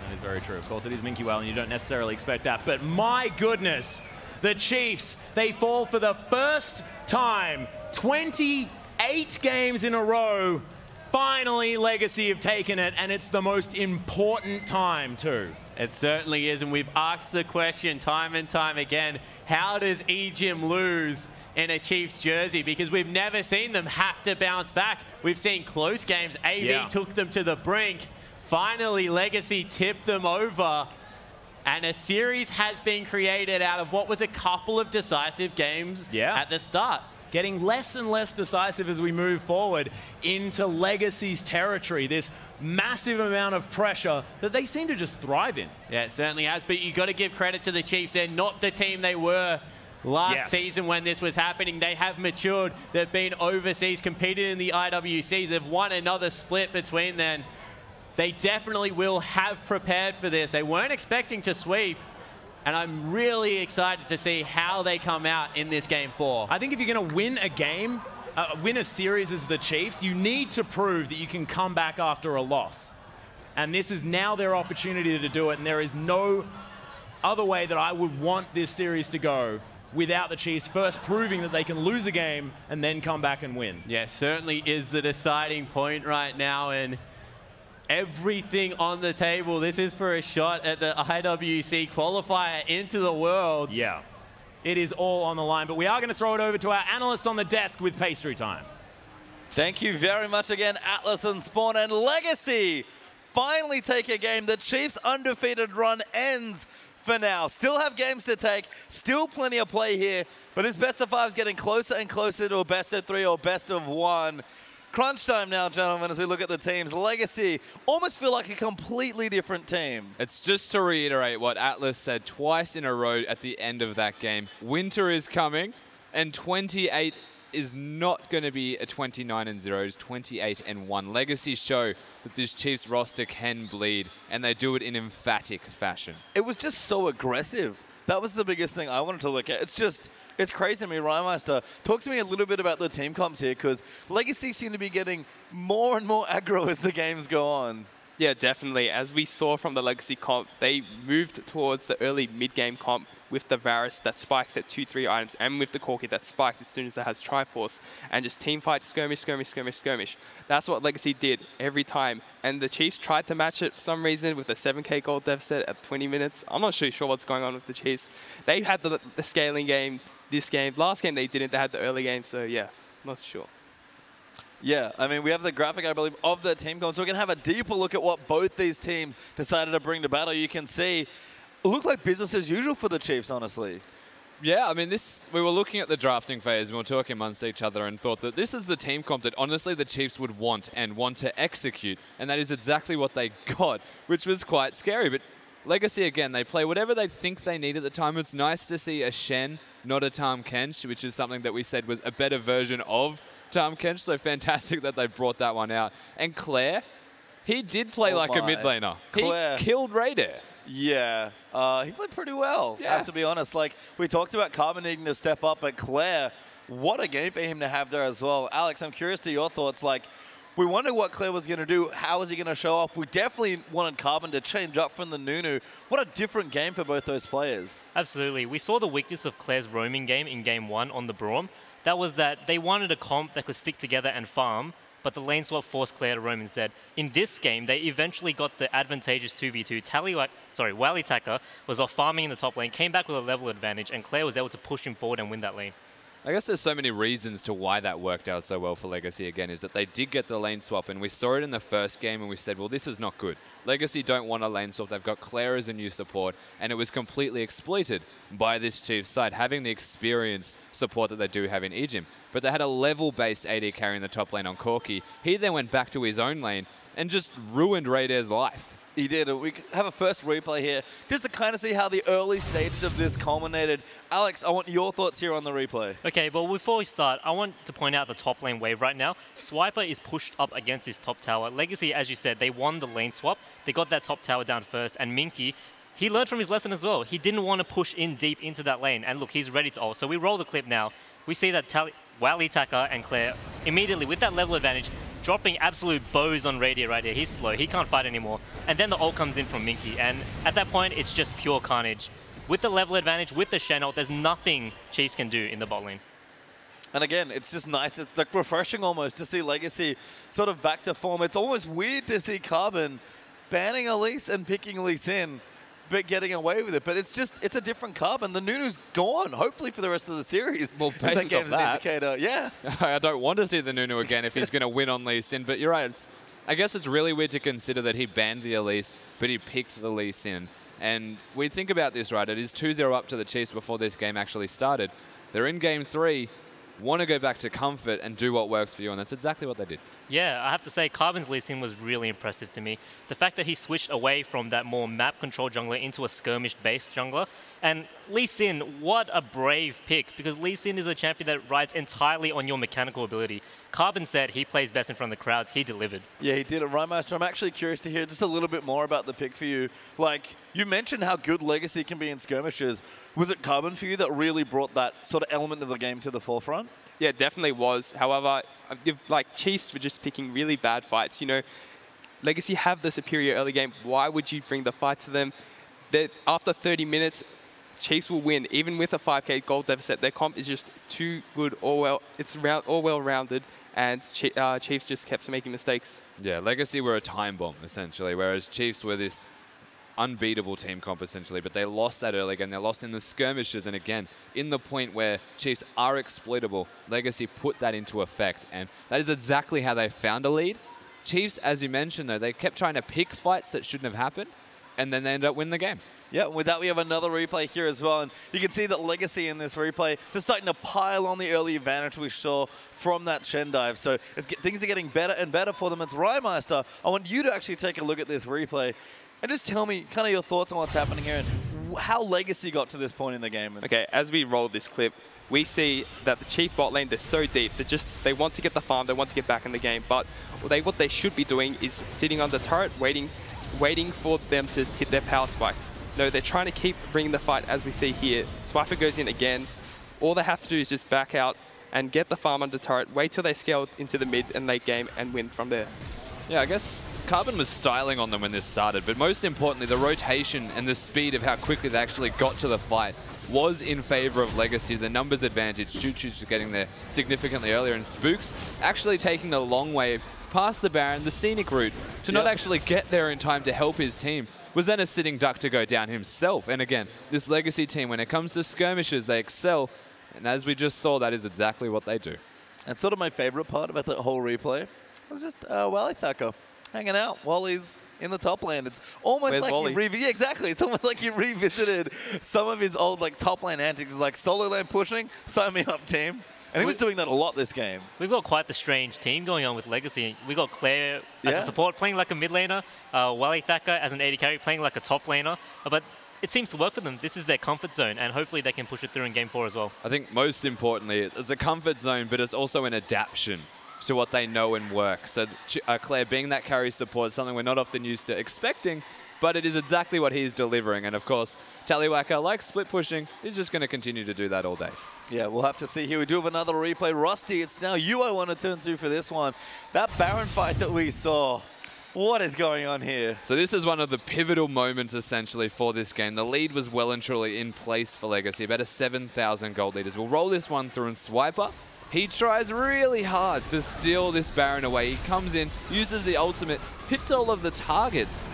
That is very true. Of course, it is Minky Well, and you don't necessarily expect that. But my goodness, the Chiefs, they fall for the first time. 28 games in a row. Finally, Legacy have taken it, and it's the most important time, too.
It certainly is, and we've asked the question time and time again, how does EGIM lose in a Chiefs jersey? Because we've never seen them have to bounce back. We've seen close games. AV took them to the brink. Finally, Legacy tipped them over, and a series has been created out of what was a couple of decisive games at the start.
getting less and less decisive as we move forward into Legacy's territory. This massive amount of pressure that they seem to just thrive in.
Yeah, it certainly has, but you got to give credit to the Chiefs. They're not the team they were last season when this was happening. They have matured. They've been overseas, competed in the IWCs. They've won another split between them. They definitely will have prepared for this. They weren't expecting to sweep, and I'm really excited to see how they come out in this Game 4.
I think if you're going to win a game, win a series as the Chiefs, you need to prove that you can come back after a loss. And this is now their opportunity to do it, and there is no other way that I would want this series to go without the Chiefs first proving that they can lose a game and then come back and win.
Yeah, certainly is the deciding point right now, and everything on the table. This is for a shot at the IWC qualifier into the Worlds.
Yeah, it is all on the line, but we are going to throw it over to our analysts on the desk with pastry time.
Thank you very much again, Atlas and Spawn, and Legacy finally take a game. The Chiefs' undefeated run ends for now. Still have games to take, still plenty of play here, but this best of 5 is getting closer and closer to a best of 3 or best of 1. Crunch time now, gentlemen, as we look at the teams. Legacy almost feel like a completely different team.
It's just to reiterate what Atlas said twice in a row at the end of that game. Winter is coming, and 28 is not going to be a 29-0. It's 28-1. Legacy show that this Chiefs roster can bleed, and they do it in emphatic fashion.
It was just so aggressive. That was the biggest thing I wanted to look at. It's crazy to me, Rymeister. Talk to me a little bit about the team comps here, because Legacy seem to be getting more and more aggro as the games go on.
Yeah, definitely. As we saw from the Legacy comp, they moved towards the early mid-game comp with the Varus that spikes at 2-3 items, and with the Corki that spikes as soon as it has Triforce, and just team fight, skirmish, skirmish, skirmish, skirmish. That's what Legacy did every time. And the Chiefs tried to match it for some reason with a 7k gold deficit at 20 minutes. I'm not sure what's going on with the Chiefs. They had the scaling game this game. Last game they didn't. They had the early game, so yeah, not sure.
Yeah, I mean, we have the graphic, I believe, of the team comp, so we can have a deeper look at what both these teams decided to bring to battle. You can see it looked like business as usual for the Chiefs, honestly.
Yeah, I mean, we were looking at the drafting phase and we were talking amongst each other and thought that this is the team comp that honestly the Chiefs would want and want to execute. And that is exactly what they got, which was quite scary. But Legacy, again, they play whatever they think they need at the time. It's nice to see a Shen, not a Tahm Kench, which is something that we said was a better version of Tahm Kench. So fantastic that they brought that one out. And Claire, he did play like a mid laner. Claire. He killed Rayder.
Yeah, he played pretty well, I have to be honest. Like, we talked about Carbon needing to step up, but Claire, what a game for him to have there as well. Alex, I'm curious to your thoughts. Like, we wondered what Claire was going to do. How was he going to show up? We definitely wanted Carbon to change up from the Nunu. What a different game for both those players.
Absolutely. We saw the weakness of Claire's roaming game in Game 1 on the Braum. That was that they wanted a comp that could stick together and farm, but the lane swap forced Claire to roam instead. In this game, they eventually got the advantageous 2v2. Wally was off farming in the top lane, came back with a level advantage, and Claire was able to push him forward and win that lane.
I guess there's so many reasons to why that worked out so well for Legacy again, is that they did get the lane swap, and we saw it in the first game, and we said, well, this is not good. Legacy don't want a lane swap. They've got Claire as a new support, and it was completely exploited by this Chiefs side, having the experienced support that they do have in Ejim. But they had a level-based AD carrying the top lane on Corki. He then went back to his own lane and just ruined Rayder's life.
He did. We have a first replay here just to kind of see how the early stages of this culminated. Alex, I want your thoughts here on the replay.
Okay, well, before we start, I want to point out the top lane wave right now. Swiper is pushed up against his top tower. Legacy, as you said, they won the lane swap. They got that top tower down first, and Minky, he learned from his lesson as well. He didn't want to push in deep into that lane, and look, he's ready to ult. So we roll the clip now. We see that Wally and Claire immediately, with that level advantage, dropping absolute bows on Radiant right here. He's slow. He can't fight anymore. And then the ult comes in from Minky. And at that point, it's just pure carnage. With the level advantage, with the Shen ult, there's nothing Chiefs can do in the bot lane.
And again, it's just nice. It's like refreshing almost to see Legacy sort of back to form. It's almost weird to see Carbon banning Elise and picking Elise in, but getting away with it. But it's a different Carbon. The Nunu's gone, hopefully, for the rest of the series.
Well, based off that,
yeah.
I don't want to see the Nunu again if he's going to win on Lee Sin. But you're right. I guess it's really weird to consider that he banned the Elise, but he picked the Lee Sin. And we think about this, right? It is 2-0 up to the Chiefs before this game actually started. They're in Game 3. want to go back to comfort and do what works for you, and that's exactly what they did.
Yeah, I have to say, Carbon's Lee Sin was really impressive to me. The fact that he switched away from that more map control jungler into a skirmish-based jungler. And Lee Sin, what a brave pick, because Lee Sin is a champion that rides entirely on your mechanical ability. Carbon said he plays best in front of the crowds. He delivered.
Yeah, he did it. Rymeister, I'm actually curious to hear just a little bit more about the pick for you. Like, you mentioned how good Legacy can be in skirmishes. Was it Carbon for you that really brought that sort of element of the game to the forefront?
Yeah, it definitely was. However, like Chiefs were just picking really bad fights. You know, Legacy have the superior early game. Why would you bring the fight to them? After 30 minutes, Chiefs will win, even with a 5k gold deficit. Their comp is just too good, all well-rounded, and Chiefs just kept making mistakes.
Yeah, Legacy were a time bomb, essentially, whereas Chiefs were this unbeatable team comp, essentially, but they lost that early game. They lost in the skirmishes, and again, in the point where Chiefs are exploitable, Legacy put that into effect, and that is exactly how they found a lead. Chiefs, as you mentioned, though, they kept trying to pick fights that shouldn't have happened, and then they ended up winning the game.
Yeah, with that we have another replay here as well, and you can see that Legacy in this replay just starting to pile on the early advantage we saw from that Shen dive. So things are getting better and better for them. It's Rymeister. I want you to actually take a look at this replay and just tell me kind of your thoughts on what's happening here and how Legacy got to this point in the game.
Okay, as we roll this clip, we see that the Chief bot lane, they're so deep. They want to get the farm, they want to get back in the game, but what they should be doing is sitting on the turret, waiting for them to hit their power spikes. No, they're trying to keep bringing the fight, as we see here. Swiper goes in again. All they have to do is just back out and get the farm under turret, wait till they scale into the mid and late game and win from there.
Yeah, I guess Carbon was styling on them when this started, but most importantly, the rotation and the speed of how quickly they actually got to the fight was in favor of Legacy. The numbers advantage, Choo-Choo's getting there significantly earlier, and Spooks actually taking the long way past the Baron, the scenic route, to not actually get there in time to help his team. Was then a sitting duck to go down himself. And again, this Legacy team, when it comes to skirmishes, they excel. And as we just saw, that is exactly what they do.
And sort of my favorite part about that whole replay was just Wally Thacker hanging out while he's in the top lane. It's almost
Where's
like
Wally?
yeah, exactly. It's almost like you revisited some of his old like top lane antics, like solo lane pushing, sign me up team. And he was doing that a lot this game.
We've got quite the strange team going on with Legacy. We got Claire as a support playing like a mid laner, Wally Thacker as an AD carry playing like a top laner, but it seems to work for them. This is their comfort zone, and hopefully they can push it through in Game 4 as well.
I think most importantly, it's a comfort zone, but it's also an adaptation to what they know and work. So Claire being that carry support is something we're not often used to expecting, but it is exactly what he's delivering. And of course, Tallywacker, like split pushing, is just going to continue to do that all day.
Yeah, we'll have to see here. We do have another replay. Rusty, it's now you I want to turn to for this one. That Baron fight that we saw. What is going on here?
So this is one of the pivotal moments, essentially, for this game. The lead was well and truly in place for Legacy, about a 7,000 gold leaders. We'll roll this one through and Swiper. He tries really hard to steal this Baron away. He comes in, uses the ultimate, hits all of the targets,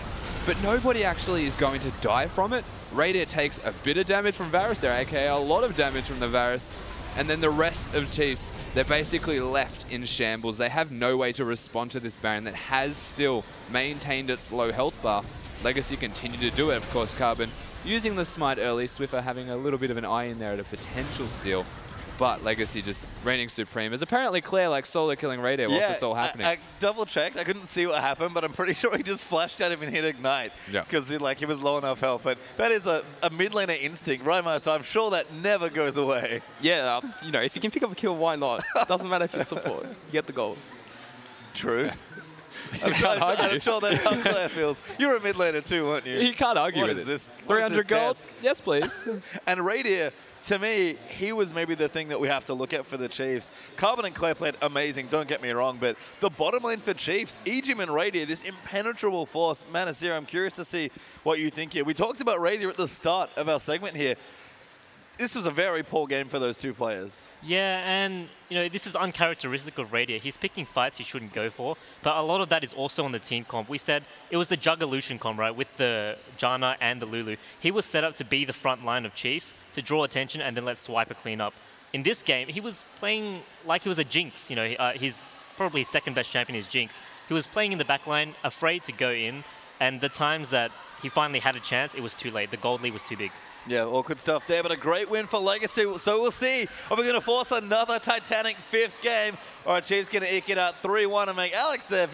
but nobody actually is going to die from it. Radiant takes a bit of damage from Varus there, aka a lot of damage from the Varus. And then the rest of Chiefs, they're basically left in shambles. They have no way to respond to this Baron that has still maintained its low health bar. Legacy continue to do it, of course, Carbon using the smite early. Swiffer having a little bit of an eye in there at a potential steal. But Legacy just reigning supreme. As apparently Claire like solo killing Radiant whilst it's all happening.
I double checked. I couldn't see what happened, but I'm pretty sure he just flashed at him and hit Ignite. Because he was low enough health. But that is a mid laner instinct, right, so I'm sure that never goes away.
Yeah, you know, if you can pick up a kill, why not? Doesn't matter if you support. You get the gold.
True. I'm sure that's how Claire feels. You're a mid laner too, weren't you?
You can't argue
what
with
is
it.
This?
300 gold? Yes, please.
And Radiant, to me, he was maybe the thing that we have to look at for the Chiefs. Carbon and Claire played amazing, don't get me wrong, but the bottom lane for Chiefs, Ejim and Radiant, this impenetrable force. Manasir, I'm curious to see what you think here. We talked about Radiant at the start of our segment here. This was a very poor game for those two players.
Yeah, and you know, this is uncharacteristic of Radiant. He's picking fights he shouldn't go for, but a lot of that is also on the team comp. We said it was the Juggolution comp, right, with the Janna and the Lulu. He was set up to be the front line of Chiefs, to draw attention and then let Swiper clean up. In this game, he was playing like he was a Jinx. You know, he's probably his second best champion is Jinx. He was playing in the back line, afraid to go in, and the times that he finally had a chance. It was too late. The gold lead was too big.
Yeah, awkward stuff there, but a great win for Legacy. So we'll see. Are we going to force another Titanic 5th game, or are Chiefs going to eke it out 3-1 and make Alex there?